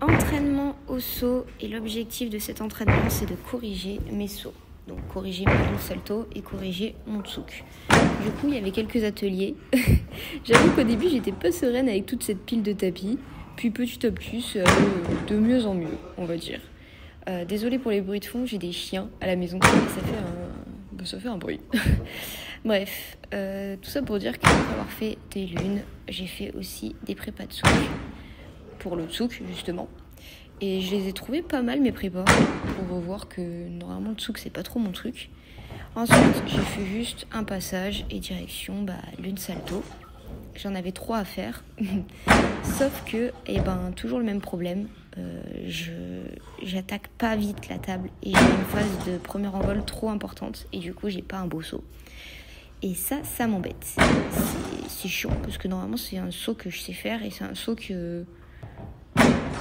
Entraînement au saut, et l'objectif de cet entraînement c'est de corriger mes sauts. Donc corriger mon salto et corriger mon tsouk. Du coup il y avait quelques ateliers. J'avoue qu'au début j'étais pas sereine avec toute cette pile de tapis. Puis petit à petit c'est allé de mieux en mieux, on va dire. Désolée pour les bruits de fond, j'ai des chiens à la maison et ça fait un bruit. Bref, tout ça pour dire qu'après avoir fait des lunes, j'ai fait aussi des prépas de tsouk. Pour le tsouk justement, et je les ai trouvés pas mal mes prépas pour revoir que normalement le tsouk c'est pas trop mon truc. Ensuite j'ai fait juste un passage et direction lune salto. J'en avais 3 à faire sauf que toujours le même problème, j'attaque pas vite la table et j'ai une phase de premier envol trop importante et du coup j'ai pas un beau saut et ça m'embête. C'est chiant parce que normalement c'est un saut que je sais faire et c'est un saut que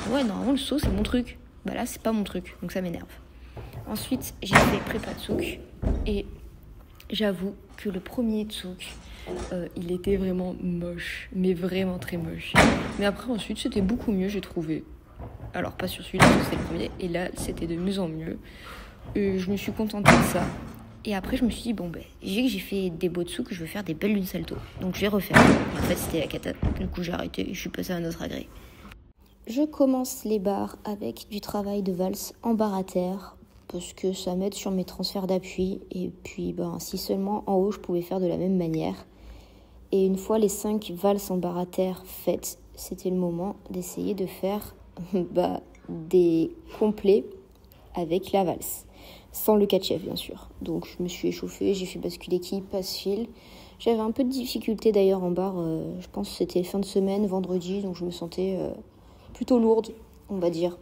normalement le saut c'est mon truc. Là c'est pas mon truc, donc ça m'énerve. Ensuite j'ai fait prépa tsouk et j'avoue que le premier tsouk il était vraiment moche, mais vraiment très moche. Mais après ensuite c'était beaucoup mieux j'ai trouvé. Alors pas sur celui-là parce que c'était le premier, et là c'était de mieux en mieux. Je me suis contentée de ça. Et après je me suis dit j'ai fait des beaux tsouk, je veux faire des belles lunes salto. Donc je vais refaire. En fait c'était la cata. Du coup j'ai arrêté et je suis passée à un autre agrès. Je commence les barres avec du travail de valse en barre à terre parce que ça m'aide sur mes transferts d'appui et puis si seulement en haut je pouvais faire de la même manière. Et une fois les 5 valses en barre à terre faites, c'était le moment d'essayer de faire des complets avec la valse, sans le catch-F bien sûr. Donc je me suis échauffée, j'ai fait basculer qui passe-fil. J'avais un peu de difficulté d'ailleurs en barre, je pense que c'était fin de semaine, vendredi, donc je me sentais plutôt lourde, on va dire.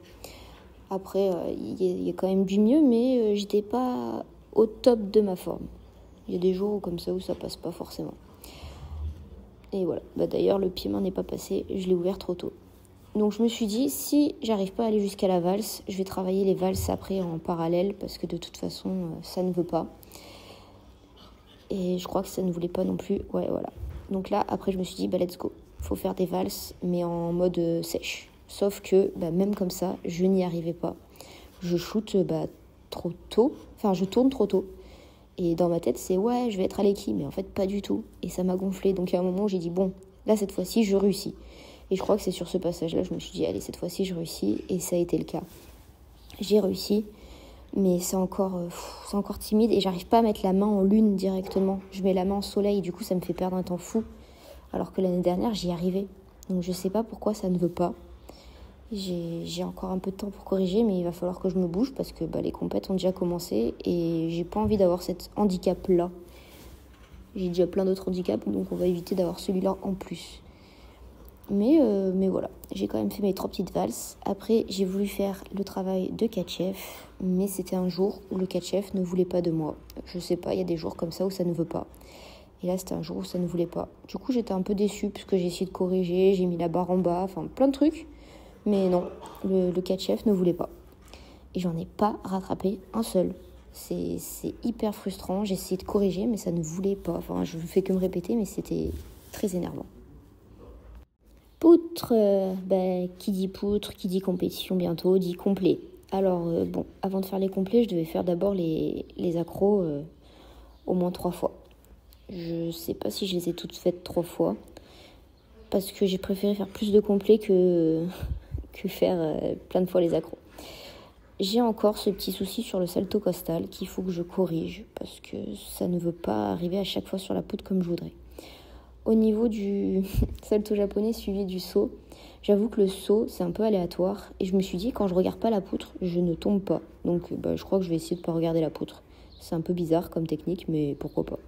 Après, il y a quand même du mieux, mais j'étais pas au top de ma forme. Il y a des jours comme ça où ça passe pas forcément. Et voilà. D'ailleurs, le pied-main n'est pas passé, je l'ai ouvert trop tôt. Donc je me suis dit, si j'arrive pas à aller jusqu'à la valse, je vais travailler les valses après en parallèle, parce que de toute façon, ça ne veut pas. Et je crois que ça ne voulait pas non plus. Ouais, voilà. Donc là, après, je me suis dit, let's go. Faut faire des valses, mais en mode sèche. Sauf que, même comme ça, je n'y arrivais pas. Je shoot trop tôt. Enfin, je tourne trop tôt. Et dans ma tête, c'est je vais être à l'équilibre. Mais en fait, pas du tout. Et ça m'a gonflé. Donc à un moment, j'ai dit, là, cette fois-ci, je réussis. Et je crois que c'est sur ce passage-là, je me suis dit, allez, cette fois-ci, je réussis. Et ça a été le cas. J'ai réussi. Mais c'est encore timide. Et j'arrive pas à mettre la main en lune directement. Je mets la main en soleil. Du coup, ça me fait perdre un temps fou. Alors que l'année dernière, j'y arrivais. Donc je sais pas pourquoi ça ne veut pas. J'ai encore un peu de temps pour corriger, mais il va falloir que je me bouge parce que les compètes ont déjà commencé et j'ai pas envie d'avoir cet handicap-là. J'ai déjà plein d'autres handicaps, donc on va éviter d'avoir celui-là en plus. Mais voilà, j'ai quand même fait mes 3 petites valses. Après, j'ai voulu faire le travail de catch-F, mais c'était un jour où le catch-F ne voulait pas de moi. Je sais pas, il y a des jours comme ça où ça ne veut pas. Et là, c'était un jour où ça ne voulait pas. Du coup, j'étais un peu déçue parce que j'ai essayé de corriger, j'ai mis la barre en bas, enfin plein de trucs. Mais non, le catch-F ne voulait pas. Et j'en ai pas rattrapé un seul. C'est hyper frustrant. J'ai essayé de corriger, mais ça ne voulait pas. Enfin, je ne fais que me répéter, mais c'était très énervant. Poutre, qui dit poutre, qui dit compétition bientôt, dit complet. Alors, avant de faire les complets, je devais faire d'abord les accros au moins 3 fois. Je sais pas si je les ai toutes faites 3 fois. Parce que j'ai préféré faire plus de complets que faire plein de fois les accros. J'ai encore ce petit souci sur le salto costal qu'il faut que je corrige parce que ça ne veut pas arriver à chaque fois sur la poutre comme je voudrais. Au niveau du salto japonais suivi du saut, j'avoue que le saut c'est un peu aléatoire et je me suis dit quand je regarde pas la poutre, je ne tombe pas. Donc je crois que je vais essayer de pas regarder la poutre. C'est un peu bizarre comme technique mais pourquoi pas.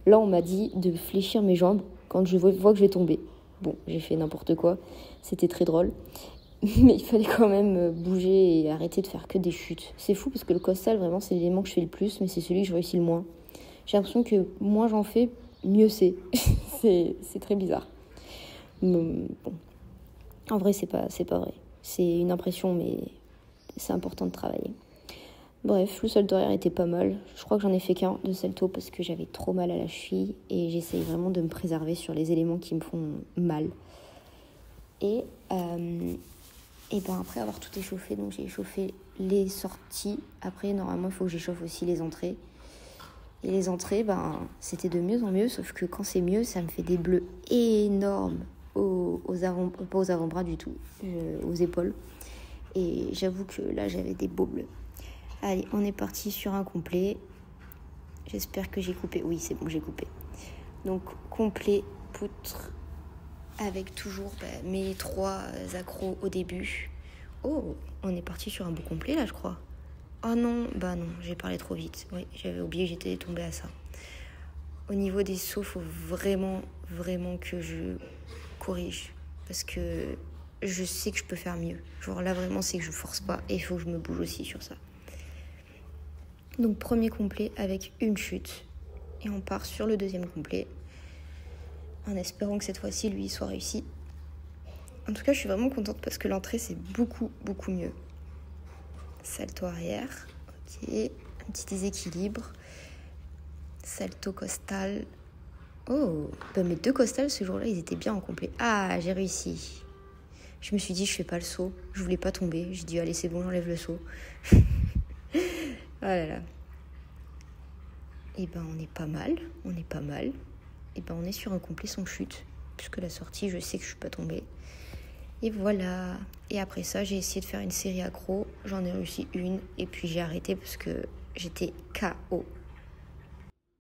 Là on m'a dit de fléchir mes jambes quand je vois que je vais tomber. Bon, j'ai fait n'importe quoi, c'était très drôle. Mais il fallait quand même bouger et arrêter de faire que des chutes. C'est fou parce que le costal, vraiment, c'est l'élément que je fais le plus, mais c'est celui que je réussis le moins. J'ai l'impression que moins j'en fais, mieux c'est. c'est très bizarre. Bon. En vrai, c'est pas vrai. C'est une impression, mais c'est important de travailler. Bref, le salto arrière était pas mal. Je crois que j'en ai fait qu'un de salto parce que j'avais trop mal à la cheville et j'essaye vraiment de me préserver sur les éléments qui me font mal. Et ben après avoir tout échauffé, donc j'ai échauffé les sorties. Après, normalement, il faut que j'échauffe aussi les entrées. Et les entrées, ben, c'était de mieux en mieux, sauf que quand c'est mieux, ça me fait des bleus énormes pas aux avant-bras du tout, aux épaules. Et j'avoue que là, j'avais des beaux bleus. Allez, on est parti sur un complet. J'espère que j'ai coupé. Oui, c'est bon, j'ai coupé. Donc, complet, poutre, avec toujours mes 3 accros au début. Oh, on est parti sur un beau complet là, je crois. Oh non, bah non, j'ai parlé trop vite. Oui, j'avais oublié que j'étais tombée à ça. Au niveau des sauts, faut vraiment que je corrige. Parce que je sais que je peux faire mieux. Genre là, vraiment, c'est que je force pas. Et il faut que je me bouge aussi sur ça. Donc, premier complet avec une chute. Et on part sur le deuxième complet. En espérant que cette fois-ci, lui, soit réussi. En tout cas, je suis vraiment contente parce que l'entrée, c'est beaucoup mieux. Salto arrière. Ok. Un petit déséquilibre. Salto costal. Oh, bah mes 2 costals ce jour-là, ils étaient bien en complet. Ah, j'ai réussi. Je me suis dit, je fais pas le saut. Je voulais pas tomber. J'ai dit, allez, c'est bon, j'enlève le saut. Oh là là. Et ben, on est pas mal. Et ben, on est sur un complet sans chute. Puisque la sortie, je sais que je suis pas tombée. Et voilà. Et après ça, j'ai essayé de faire une série accro. J'en ai réussi une. Et puis j'ai arrêté parce que j'étais KO.